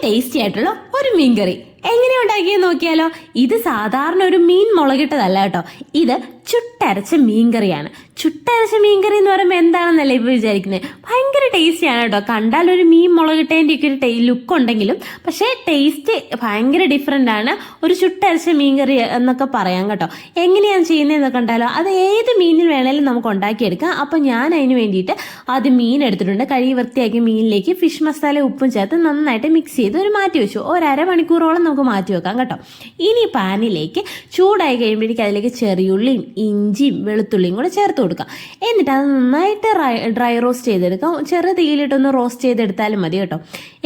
Tasty ആയിട്ടുള്ള ഒരു മീൻകറി എങ്ങനെ ഉണ്ടാക്കിയെന്ന് നോക്കിയാലോ. ഇത് സാധാരണ ഒരു മീൻ മുളകിട്ടതല്ല കേട്ടോ, ഇത് ചുട്ടരച്ച മീൻകറിയാണ്. ചുട്ടരച്ച മീൻകറി എന്ന് പറയുമ്പോൾ എന്താണെന്നല്ലേ ഇപ്പോൾ വിചാരിക്കുന്നത്. ഭയങ്കര ടേസ്റ്റിയാണ് കേട്ടോ. കണ്ടാൽ ഒരു മീൻ മുളകിട്ടതിൻ്റെ ഒക്കെ ഒരു ലുക്ക് ഉണ്ടെങ്കിലും പക്ഷേ ടേസ്റ്റ് ഭയങ്കര ഡിഫറെൻ്റ് ആണ്. ഒരു ചുട്ടരച്ച മീൻകറി എന്നൊക്കെ പറയാം കേട്ടോ. എങ്ങനെയാണ് ചെയ്യുന്നതെന്ന് കണ്ടാലോ. അത് ഏത് മീനിൽ വേണേലും നമുക്ക് ഉണ്ടാക്കിയെടുക്കാം. അപ്പം ഞാൻ അതിന് വേണ്ടിയിട്ട് ആദ്യം മീൻ എടുത്തിട്ടുണ്ട്. കഴുകി വൃത്തിയാക്കി മീനിലേക്ക് ഫിഷ് മസാല ഉപ്പും ചേർത്ത് നന്നായിട്ട് മിക്സ് ചെയ്ത് ഒരു മാറ്റി വെച്ചു. ഒരു അരമണിക്കൂറോളം നമുക്ക് മാറ്റി വെക്കാം കേട്ടോ. ഇനി പാനിലേക്ക് ചൂടായി കഴിയുമ്പോഴേക്കും അതിലേക്ക് ചെറിയുള്ളിയും ഇഞ്ചിയും വെളുത്തുള്ളിയും കൂടെ ചേർത്ത് കൊടുക്കാം. എന്നിട്ട് അത് നന്നായിട്ട് ഡ്രൈ റോസ്റ്റ് ചെയ്തെടുക്കാം. ചെറു തീയിലിട്ടൊന്ന് റോസ്റ്റ് ചെയ്തെടുത്താലും മതി കേട്ടോ.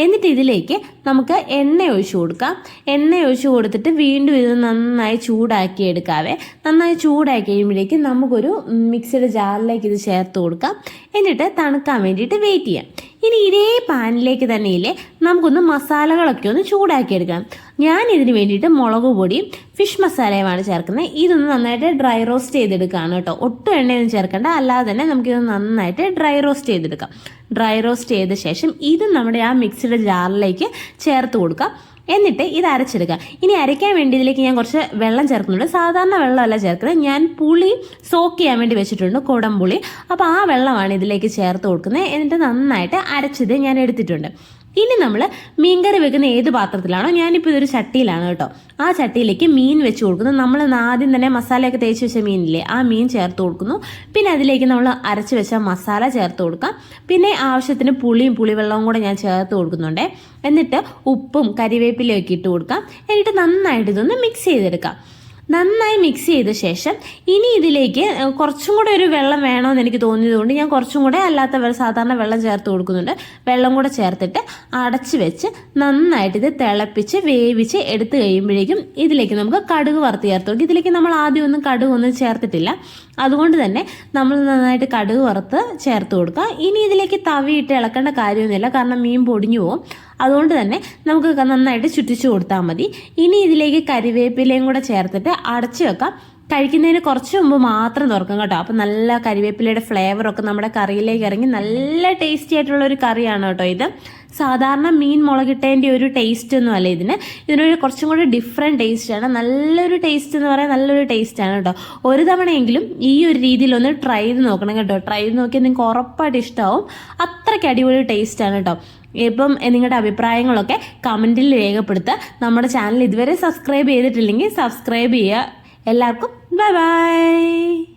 എന്നിട്ട് ഇതിലേക്ക് നമുക്ക് എണ്ണ ഒഴിച്ചു കൊടുക്കാം. എണ്ണ ഒഴിച്ചു കൊടുത്തിട്ട് വീണ്ടും ഇത് നന്നായി ചൂടാക്കി എടുക്കാവേ. നന്നായി ചൂടാക്കി കഴിയുമ്പോഴേക്കും നമുക്കൊരു മിക്സിയുടെ ജാറിലേക്ക് ഇത് ചേർത്ത് കൊടുക്കാം. എന്നിട്ട് തണുക്കാൻ വേണ്ടിയിട്ട് വെയിറ്റ് ചെയ്യാം. ഇനി ഇതേ പാനിലേക്ക് തന്നെയില്ലേ നമുക്കൊന്ന് മസാലകളൊക്കെ ഒന്ന് ചൂടാക്കിയെടുക്കാം. ഞാൻ ഇതിന് വേണ്ടിയിട്ട് മുളക് പൊടിയും ഫിഷ് മസാലയുമാണ് ചേർക്കുന്നത്. ഇതൊന്ന് നന്നായിട്ട് ഡ്രൈ റോസ്റ്റ് ചെയ്തെടുക്കുകയാണ് കേട്ടോ. ഒട്ടും എണ്ണയൊന്നും ചേർക്കേണ്ട, അല്ലാതെ തന്നെ നമുക്കിത് നന്നായിട്ട് ഡ്രൈ റോസ്റ്റ് ചെയ്തെടുക്കാം. ഡ്രൈ റോസ്റ്റ് ചെയ്ത ശേഷം ഇത് നമ്മുടെ ആ മിക്സിയുടെ ജാറിലേക്ക് ചേർത്ത് കൊടുക്കാം. എന്നിട്ട് ഇത് അരച്ചെടുക്കുക. ഇനി അരയ്ക്കാൻ വേണ്ടി ഇതിലേക്ക് ഞാൻ കുറച്ച് വെള്ളം ചേർക്കുന്നുണ്ട്. സാധാരണ വെള്ളമല്ല ചേർക്കുന്നത്, ഞാൻ പുളി സോക്ക് ചെയ്യാൻ വേണ്ടി വെച്ചിട്ടുണ്ട്, കുടംപുളി. അപ്പോൾ ആ വെള്ളമാണ് ഇതിലേക്ക് ചേർത്ത് കൊടുക്കുന്നത്. എന്നിട്ട് നന്നായിട്ട് അരച്ചത് ഞാൻ എടുത്തിട്ടുണ്ട്. ഇനി നമ്മൾ മീൻകറി വെക്കുന്ന ഏത് പാത്രത്തിലാണോ, ഞാനിപ്പോൾ ഇതൊരു ചട്ടിയിലാണ് കേട്ടോ. ആ ചട്ടിയിലേക്ക് മീൻ വെച്ച് കൊടുക്കുന്നു. നമ്മൾ ആദ്യം തന്നെ മസാലയൊക്കെ തേച്ച് വെച്ച മീനില്ലേ, ആ മീൻ ചേർത്ത് കൊടുക്കുന്നു. പിന്നെ അതിലേക്ക് നമ്മൾ അരച്ച് വെച്ച മസാല ചേർത്ത് കൊടുക്കാം. പിന്നെ ആവശ്യത്തിന് പുളിയും പുളിവെള്ളവും കൂടെ ഞാൻ ചേർത്ത് കൊടുക്കുന്നുണ്ട്. എന്നിട്ട് ഉപ്പും കരിവേപ്പിലയും ഒക്കെ ഇട്ട് കൊടുക്കാം. എന്നിട്ട് നന്നായിട്ട് ഇതൊന്ന് മിക്സ് ചെയ്തെടുക്കാം. നന്നായി മിക്സ് ചെയ്ത ശേഷം ഇനി ഇതിലേക്ക് കുറച്ചും കൂടെ ഒരു വെള്ളം വേണമെന്ന് എനിക്ക് തോന്നിയതുകൊണ്ട് ഞാൻ കുറച്ചും കൂടെ അല്ലാത്ത സാധാരണ വെള്ളം ചേർത്ത് കൊടുക്കുന്നുണ്ട്. വെള്ളം കൂടെ ചേർത്തിട്ട് അടച്ച് വെച്ച് നന്നായിട്ട് ഇത് തിളപ്പിച്ച് വേവിച്ച് എടുത്തു കഴിയുമ്പോഴേക്കും ഇതിലേക്ക് നമുക്ക് കടുക് വറുത്ത് ചേർത്ത് കൊടുക്കും. ഇതിലേക്ക് നമ്മൾ ആദ്യം ഒന്നും കടുക് ഒന്നും ചേർത്തിട്ടില്ല, അതുകൊണ്ട് തന്നെ നമ്മൾ നന്നായിട്ട് കടുക് വറുത്ത് ചേർത്ത് കൊടുക്കുക. ഇനി ഇതിലേക്ക് തവിയിട്ട് ഇളക്കേണ്ട കാര്യമൊന്നുമില്ല, കാരണം മീൻ പൊടിഞ്ഞു പോകും. അതുകൊണ്ട് തന്നെ നമുക്ക് നന്നായിട്ട് ചുറ്റിച്ചു കൊടുത്താൽ മതി. ഇനി ഇതിലേക്ക് കരിവേപ്പിലയും കൂടെ ചേർത്തിട്ട് അടച്ചു വെക്കാം. കഴിക്കുന്നതിന് കുറച്ച് മുമ്പ് മാത്രം തുറക്കും കേട്ടോ. അപ്പം നല്ല കരിവേപ്പിലയുടെ ഫ്ലേവറൊക്കെ നമ്മുടെ കറിയിലേക്ക് ഇറങ്ങി നല്ല ടേസ്റ്റി ആയിട്ടുള്ള ഒരു കറിയാണ് കേട്ടോ ഇത്. സാധാരണ മീൻ മുളകിട്ടതിൻ്റെ ഒരു ടേസ്റ്റ് ഒന്നും അല്ല ഇതിനൊരു കുറച്ചും കൂടി ഡിഫറെൻറ്റ് ടേസ്റ്റാണ്. നല്ലൊരു ടേസ്റ്റ് എന്ന് പറയാൻ നല്ലൊരു ടേസ്റ്റാണ് കേട്ടോ. ഒരു തവണയെങ്കിലും ഈ ഒരു രീതിയിലൊന്ന് ട്രൈ ചെയ്ത് നോക്കണം കേട്ടോ. ട്രൈ ചെയ്ത് നോക്കിയാൽ നിങ്ങൾക്ക് ഉറപ്പായിട്ട് ഇഷ്ടമാവും. അത്രയ്ക്ക് അടിപൊളി ടേസ്റ്റാണ് കേട്ടോ. ഇപ്പം നിങ്ങളുടെ അഭിപ്രായങ്ങളൊക്കെ കമൻറ്റിൽ രേഖപ്പെടുത്തുക. നമ്മുടെ ചാനൽ ഇതുവരെ സബ്സ്ക്രൈബ് ചെയ്തിട്ടില്ലെങ്കിൽ സബ്സ്ക്രൈബ് ചെയ്യുക. എല്ലാവർക്കും ബൈ ബൈ.